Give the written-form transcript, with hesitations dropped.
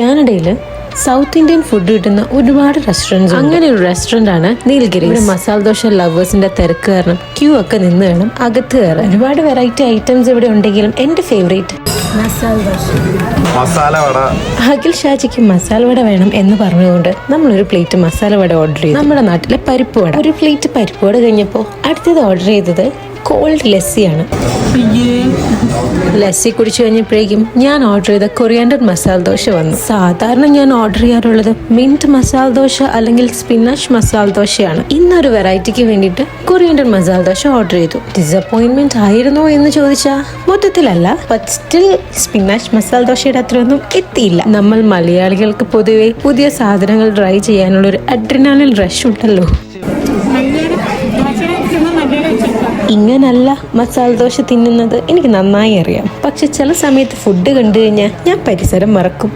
കാനഡയിൽ south Indian food കിട്ടുന്ന ഒരുപാട് റെസ്റ്റോറൻറ്റ്സ്. അങ്ങനെ ഒരു റെസ്റ്റോറൻ്റ് ആണ് നീൽഗിരി. ഇവിടെ മസാല ദോശ ലവേഴ്സിന്റെ തിരക്ക് കാരണം ക്യൂ ഒക്കെ നിന്ന് വേണം അകത്ത് കയറാൻ. ഒരുപാട് വെറൈറ്റി ഐറ്റംസ് ഇവിടെ ഉണ്ടെങ്കിലും എൻ്റെ ഫേവറേറ്റ് മസാല ദോശ. മസാല വട. അഖിൽ ഷാജിക്ക് മസാല വട വേണം എന്ന് പറഞ്ഞുകൊണ്ട് നമ്മളൊരു പ്ലേറ്റ് മസാല വട ഓർഡർ ചെയ്തു. നമ്മുടെ നാട്ടിലെ പരിപ്പ് വട. ഒരു പ്ലേറ്റ് പരിപ്പ് വട കഴിഞ്ഞപ്പോൾ അടുത്തത് ഓർഡർ ചെയ്തത് കോൾഡ് ലസ്സിയാണ്. ലസ്സി കുടിച്ചു കഴിഞ്ഞപ്പോഴേക്കും ഞാൻ ഓർഡർ ചെയ്ത കൊറിയാണ്ടർ മസാല ദോശ വന്നു. സാധാരണ ഞാൻ ഓർഡർ ചെയ്യാറുള്ളത് മിന്റ് മസാല ദോശ അല്ലെങ്കിൽ സ്പിനാച്ച് മസാല ദോശയാണ്. ഇന്നൊരു വെറൈറ്റിക്ക് വേണ്ടിയിട്ട് കൊറിയാണ്ടർ മസാല ദോശ ഓർഡർ ചെയ്തു. ഡിസപ്പോയിന്റ്മെന്റ് ആയിരുന്നോ എന്ന് ചോദിച്ചാൽ മൊത്തത്തിലല്ല, ബട്ട് സ്റ്റിൽ സ്പിനാച്ച് മസാല ദോശയുടെ അത്രയൊന്നും എത്തിയില്ല. നമ്മൾ മലയാളികൾക്ക് പൊതുവെ പുതിയ സാധനങ്ങൾ ട്രൈ ചെയ്യാനുള്ള ഒരു അഡ്രിനാലിൻ റഷ് ഉണ്ടല്ലോ. ഇങ്ങനല്ല മസാല ദോശ തിന്നുന്നത് എനിക്ക് നന്നായി അറിയാം. പക്ഷെ ചില സമയത്ത് ഫുഡ് കണ്ടു കഴിഞ്ഞാൽ ഞാൻ പരിസരം മറക്കും.